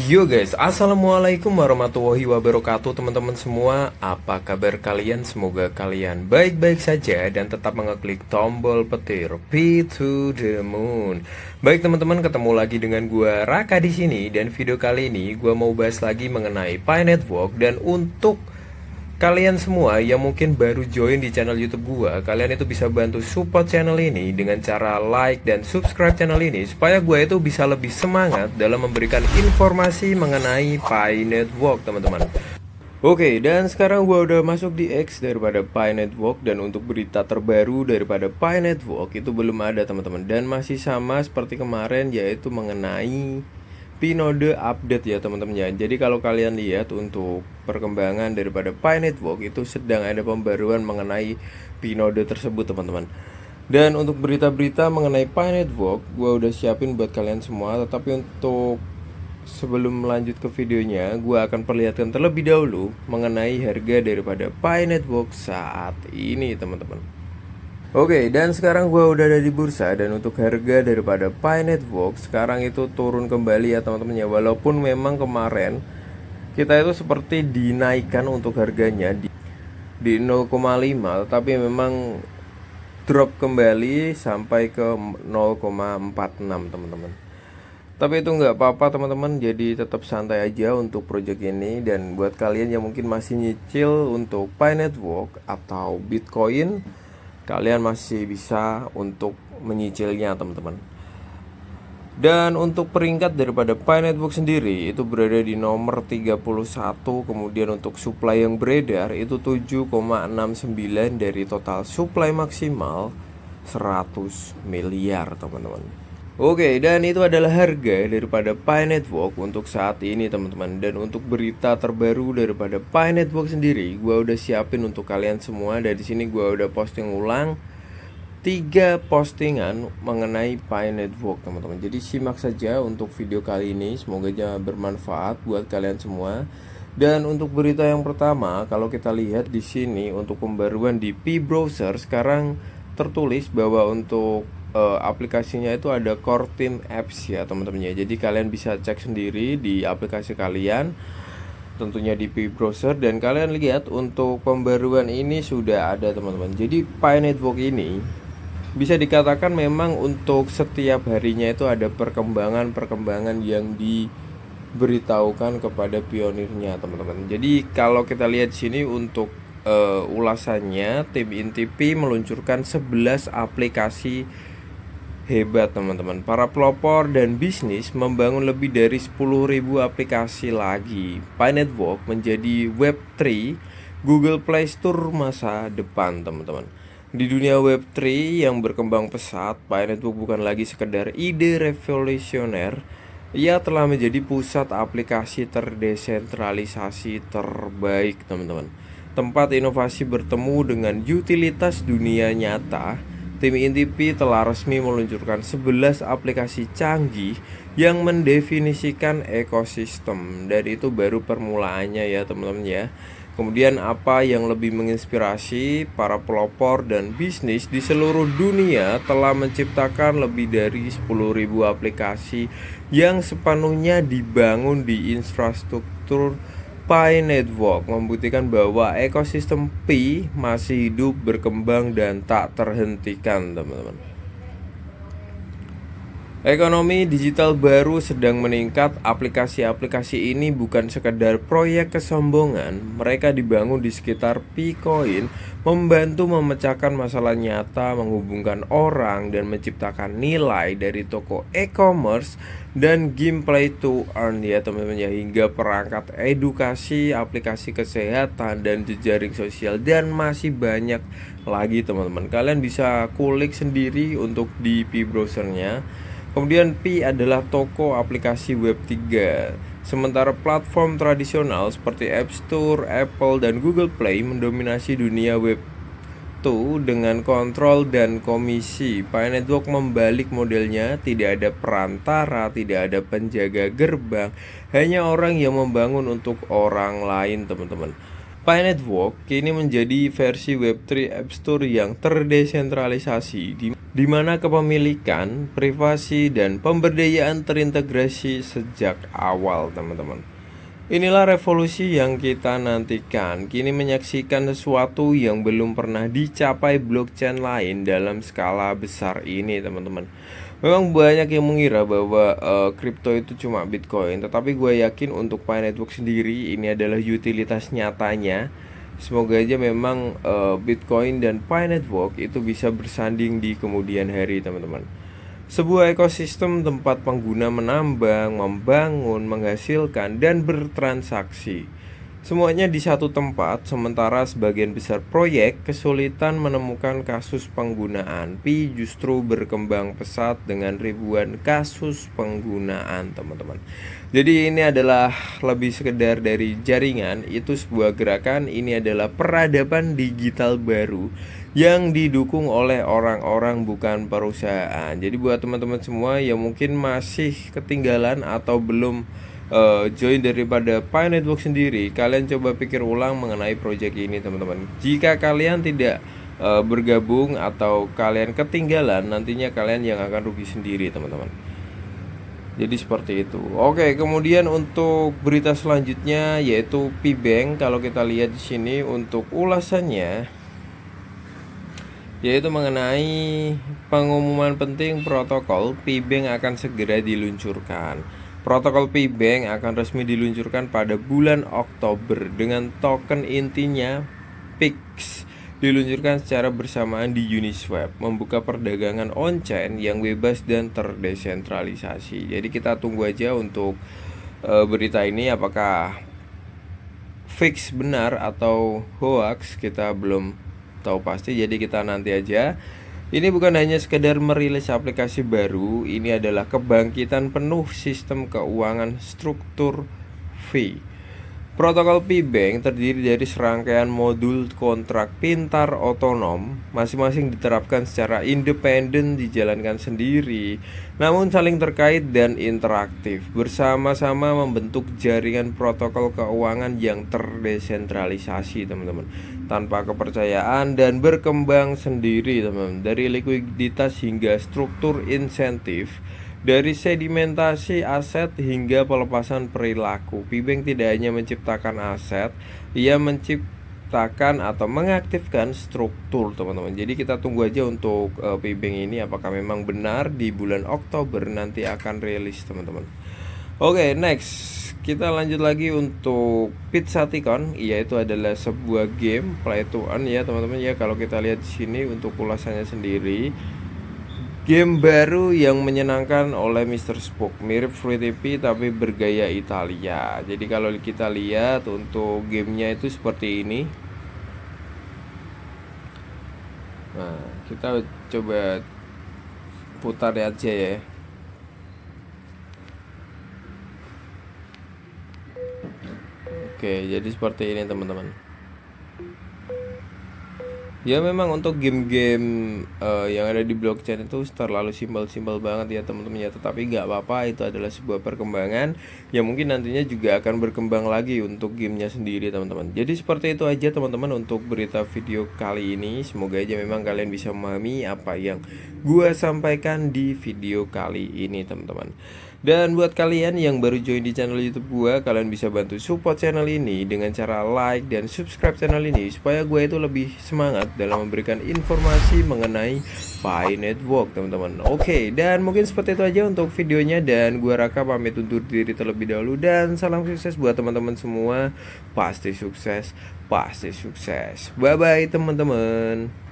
Yo guys, assalamualaikum warahmatullahi wabarakatuh teman-teman semua. Apa kabar kalian? Semoga kalian baik-baik saja dan tetap mengeklik tombol petir P to the Moon. Baik teman-teman, ketemu lagi dengan gua Raka di sini, dan video kali ini gua mau bahas lagi mengenai Pi Network. Dan untuk kalian semua yang mungkin baru join di channel YouTube gua, kalian itu bisa bantu support channel ini dengan cara like dan subscribe channel ini supaya gua itu bisa lebih semangat dalam memberikan informasi mengenai Pi Network, teman-teman. Oke, dan sekarang gua udah masuk di X daripada Pi Network, dan untuk berita terbaru daripada Pi Network itu belum ada, teman-teman, dan masih sama seperti kemarin, yaitu mengenai Pinode update ya teman-teman ya. Jadi kalau kalian lihat untuk perkembangan daripada Pi Network itu sedang ada pembaruan mengenai Pinode tersebut, teman-teman. Dan untuk berita-berita mengenai Pi Network gue udah siapin buat kalian semua. Tetapi untuk sebelum lanjut ke videonya, gue akan perlihatkan terlebih dahulu mengenai harga daripada Pi Network saat ini, teman-teman. Oke, dan sekarang gue udah ada di bursa, dan untuk harga daripada Pi Network sekarang itu turun kembali ya teman-teman ya. Walaupun memang kemarin kita itu seperti dinaikkan untuk harganya di 0,5, tapi memang drop kembali sampai ke 0,46 teman-teman. Tapi itu nggak apa-apa teman-teman, jadi tetap santai aja untuk project ini. Dan buat kalian yang mungkin masih nyicil untuk Pi Network atau Bitcoin, kalian masih bisa untuk menyicilnya, teman-teman. Dan untuk peringkat daripada Pi Network sendiri itu berada di nomor 31. Kemudian untuk supply yang beredar itu 7,69 dari total supply maksimal 100 miliar, teman-teman. Oke, dan itu adalah harga daripada Pi Network untuk saat ini, teman-teman. Dan untuk berita terbaru daripada Pi Network sendiri, gua udah siapin untuk kalian semua. Dari sini gua udah posting ulang 3 postingan mengenai Pi Network, teman-teman. Jadi simak saja untuk video kali ini, semoga aja bermanfaat buat kalian semua. Dan untuk berita yang pertama, kalau kita lihat di sini untuk pembaruan di Pi Browser, sekarang tertulis bahwa untuk aplikasinya itu ada Core Team Apps ya teman-teman ya. Jadi kalian bisa cek sendiri di aplikasi kalian, tentunya di Pi Browser. Dan kalian lihat untuk pembaruan ini sudah ada, teman-teman. Jadi Pi Network ini bisa dikatakan memang untuk setiap harinya itu ada perkembangan yang diberitahukan kepada pionirnya, teman-teman. Jadi kalau kita lihat sini untuk ulasannya, tim Intipi meluncurkan 11 aplikasi hebat, teman-teman. Para pelopor dan bisnis membangun lebih dari 10.000 aplikasi lagi. Pi Network menjadi Web3 Google Play Store masa depan, teman-teman. Di dunia Web3 yang berkembang pesat, Pi Network bukan lagi sekedar ide revolusioner. Ia telah menjadi pusat aplikasi terdesentralisasi terbaik, teman-teman. Tempat inovasi bertemu dengan utilitas dunia nyata. Tim Intipi telah resmi meluncurkan 11 aplikasi canggih yang mendefinisikan ekosistem, dan itu baru permulaannya ya teman-teman ya. Kemudian apa yang lebih menginspirasi, para pelopor dan bisnis di seluruh dunia telah menciptakan lebih dari 10.000 aplikasi yang sepenuhnya dibangun di infrastruktur Pi Network, membuktikan bahwa ekosistem Pi masih hidup, berkembang, dan tak terhentikan, teman-teman. Ekonomi digital baru sedang meningkat. Aplikasi-aplikasi ini bukan sekedar proyek kesombongan. Mereka dibangun di sekitar Picoin, membantu memecahkan masalah nyata, menghubungkan orang, dan menciptakan nilai dari toko e-commerce dan gameplay to earn ya teman-teman ya, hingga perangkat edukasi, aplikasi kesehatan, dan jejaring sosial, dan masih banyak lagi, teman-teman. Kalian bisa kulik sendiri untuk di Pi browsernya. Kemudian Pi adalah toko aplikasi Web3, sementara platform tradisional seperti App Store, Apple, dan Google Play mendominasi dunia Web2 dengan kontrol dan komisi. Pi Network membalik modelnya, tidak ada perantara, tidak ada penjaga gerbang, hanya orang yang membangun untuk orang lain, teman-teman. Pi Network kini menjadi versi Web3 App Store yang terdesentralisasi, di mana kepemilikan, privasi, dan pemberdayaan terintegrasi sejak awal, teman-teman. Inilah revolusi yang kita nantikan, kini menyaksikan sesuatu yang belum pernah dicapai blockchain lain dalam skala besar ini, teman-teman. Memang banyak yang mengira bahwa kripto itu cuma Bitcoin, tetapi gue yakin untuk Pi Network sendiri ini adalah utilitas nyatanya. Semoga aja memang Bitcoin dan Pi Network itu bisa bersanding di kemudian hari, teman-teman. Sebuah ekosistem tempat pengguna menambang, membangun, menghasilkan, dan bertransaksi. Semuanya di satu tempat, sementara sebagian besar proyek kesulitan menemukan kasus penggunaan. Pi justru berkembang pesat dengan ribuan kasus penggunaan, teman-teman. Jadi ini adalah lebih sekedar dari jaringan, itu sebuah gerakan, ini adalah peradaban digital baru yang didukung oleh orang-orang bukan perusahaan. Jadi buat teman-teman semua yang mungkin masih ketinggalan atau belum join daripada Pi Network sendiri, kalian coba pikir ulang mengenai project ini, teman-teman. Jika kalian tidak bergabung atau kalian ketinggalan, nantinya kalian yang akan rugi sendiri, teman-teman. Jadi seperti itu. Oke, kemudian untuk berita selanjutnya yaitu Pi Bank. Kalau kita lihat di sini untuk ulasannya yaitu mengenai pengumuman penting protokol Pi Bank akan segera diluncurkan. Protokol Pi Bank akan resmi diluncurkan pada bulan Oktober dengan token intinya PIX diluncurkan secara bersamaan di Uniswap, membuka perdagangan on-chain yang bebas dan terdesentralisasi. Jadi kita tunggu aja untuk berita ini apakah fix benar atau hoax, kita belum tahu pasti, jadi kita nanti aja. Ini bukan hanya sekedar merilis aplikasi baru, ini adalah kebangkitan penuh sistem keuangan struktur V. Protokol Pi Bank terdiri dari serangkaian modul kontrak pintar otonom, masing-masing diterapkan secara independen, dijalankan sendiri, namun saling terkait dan interaktif, bersama-sama membentuk jaringan protokol keuangan yang terdesentralisasi, teman-teman, tanpa kepercayaan dan berkembang sendiri, teman-teman, dari likuiditas hingga struktur insentif. Dari sedimentasi aset hingga pelepasan perilaku, Pi Bank tidak hanya menciptakan aset, ia menciptakan atau mengaktifkan struktur, teman-teman. Jadi kita tunggu aja untuk Pi Bank ini apakah memang benar di bulan Oktober nanti akan rilis, teman-teman. Oke, next kita lanjut lagi untuk Pizzaticon, yaitu adalah sebuah game play to earn ya, teman-teman ya. Kalau kita lihat di sini untuk ulasannya sendiri, game baru yang menyenangkan oleh Mr. Spock, mirip Free TV tapi bergaya Italia. Jadi kalau kita lihat untuk gamenya itu seperti ini. Nah, kita coba putar aja ya. Oke, jadi seperti ini, teman-teman. Ya memang untuk game-game yang ada di blockchain itu terlalu simpel-simpel banget ya, teman-teman ya. Tetapi nggak apa-apa, itu adalah sebuah perkembangan yang mungkin nantinya juga akan berkembang lagi untuk gamenya sendiri, teman-teman. Jadi seperti itu aja, teman-teman, untuk berita video kali ini. Semoga aja memang kalian bisa memahami apa yang gua sampaikan di video kali ini, teman-teman. Dan buat kalian yang baru join di channel YouTube gua, kalian bisa bantu support channel ini dengan cara like dan subscribe channel ini supaya gue itu lebih semangat dalam memberikan informasi mengenai Pi Network, teman-teman. Oke, dan mungkin seperti itu aja untuk videonya, dan gua Raka pamit undur diri terlebih dahulu, dan salam sukses buat teman-teman semua. Pasti sukses, pasti sukses. Bye bye, teman-teman.